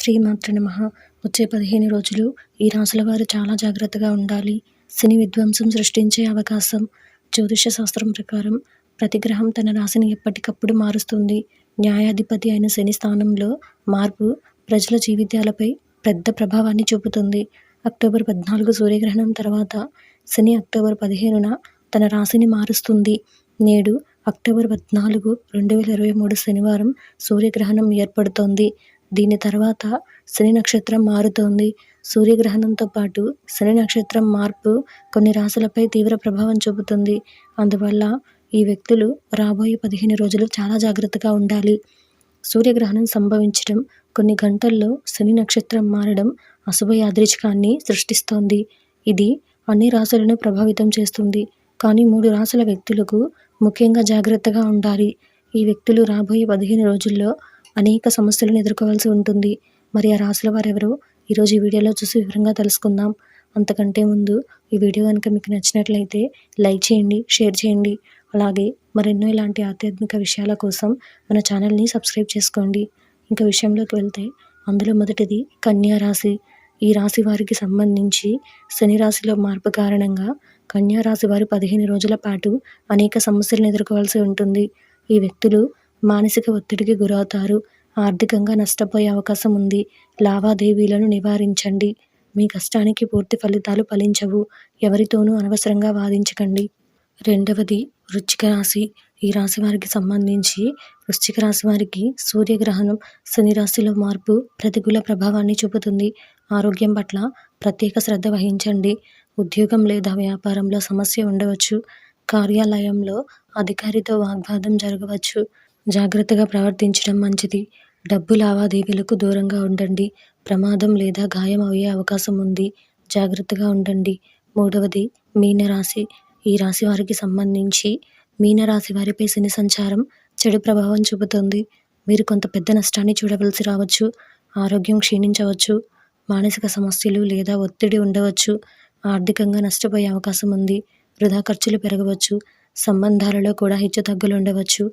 శ్రీమాత్రే నమః. వచ్చే 15 రోజులు ఈ రాశుల వారు చాలా జాగ్రత్తగా ఉండాలి. శని విధ్వంసం సృష్టించే అవకాశం. జ్యోతిష శాస్త్రం ప్రకారం ప్రతి గ్రహం తన రాశిని ఎప్పటికప్పుడు మారుస్తుంది. న్యాయాధిపతి అయిన శని స్థానంలో మార్పు ప్రజల జీవితాలపై పెద్ద ప్రభావాన్ని చూపుతుంది. అక్టోబర్ 14 సూర్యగ్రహణం తర్వాత శని అక్టోబర్ 15న తన రాశిని మారుస్తుంది. నేడు అక్టోబర్ 14, 2023 శనివారం సూర్యగ్రహణం ఏర్పడుతోంది. దీని తర్వాత శని నక్షత్రం మారుతోంది. సూర్యగ్రహణంతో పాటు శని నక్షత్రం మార్పు కొన్ని రాశులపై తీవ్ర ప్రభావం చూపుతుంది. అందువల్ల ఈ వ్యక్తులు రాబోయే 15 రోజులు చాలా జాగ్రత్తగా ఉండాలి. సూర్యగ్రహణం సంభవించడం, కొన్ని గంటల్లో శని నక్షత్రం మారడం అశుభ యాదృచ్ఛికాన్ని సృష్టిస్తోంది. ఇది అన్ని రాశులను ప్రభావితం చేస్తుంది. కానీ 3 రాశుల వ్యక్తులకు ముఖ్యంగా జాగ్రత్తగా ఉండాలి. ఈ వ్యక్తులు రాబోయే 15 రోజుల్లో అనేక సమస్యలను ఎదుర్కోవాల్సి ఉంటుంది. మరి ఆ రాశుల వారెవరో ఈరోజు ఈ వీడియోలో చూసి వివరంగా తెలుసుకుందాం. అంతకంటే ముందు ఈ వీడియో కనుక మీకు నచ్చినట్లయితే లైక్ చేయండి, షేర్ చేయండి. అలాగే మరెన్నో ఇలాంటి ఆధ్యాత్మిక విషయాల కోసం మన ఛానల్ని సబ్స్క్రైబ్ చేసుకోండి. ఇంకా విషయంలోకి వెళ్తే అందులో మొదటిది కన్యా రాశి. ఈ రాశి వారికి సంబంధించి శని రాశిలో మార్పు కారణంగా కన్యా రాశి వారు 15 రోజుల పాటు అనేక సమస్యలను ఎదుర్కోవాల్సి ఉంటుంది. ఈ వ్యక్తులు మానసిక ఒత్తిడికి గురవుతారు. ఆర్థికంగా నష్టపోయే అవకాశం ఉంది. లావాదేవీలను నివారించండి. మీ కష్టానికి పూర్తి ఫలితాలు ఫలించవు. ఎవరితోనూ అనవసరంగా వాదించకండి. రెండవది వృశ్చిక రాశి. ఈ రాశి వారికి సంబంధించి వృశ్చిక రాశి వారికి సూర్యగ్రహణం శని రాశిలో మార్పు ప్రతికూల ప్రభావాన్ని చూపుతుంది. ఆరోగ్యం పట్ల ప్రత్యేక శ్రద్ధ వహించండి. ఉద్యోగం లేదా వ్యాపారంలో సమస్య ఉండవచ్చు. కార్యాలయంలో అధికారితో వాగ్వాదం జరగవచ్చు. జాగ్రత్తగా ప్రవర్తించడం మంచిది. డబ్బు లావాదేవీలకు దూరంగా ఉండండి. ప్రమాదం లేదా గాయం అయ్యే అవకాశం ఉంది. జాగ్రత్తగా ఉండండి. మూడవది మీనరాశి. ఈ రాశి వారికి సంబంధించి మీనరాశి వారిపై శని సంచారం చెడు ప్రభావం చూపుతుంది. మీరు కొంత పెద్ద నష్టాన్ని చూడవలసి రావచ్చు. ఆరోగ్యం క్షీణించవచ్చు. మానసిక సమస్యలు లేదా ఒత్తిడి ఉండవచ్చు. ఆర్థికంగా నష్టపోయే అవకాశం ఉంది. వృధా ఖర్చులు పెరగవచ్చు. సంబంధాలలో కూడా హెచ్చుతగ్గులు ఉండవచ్చు.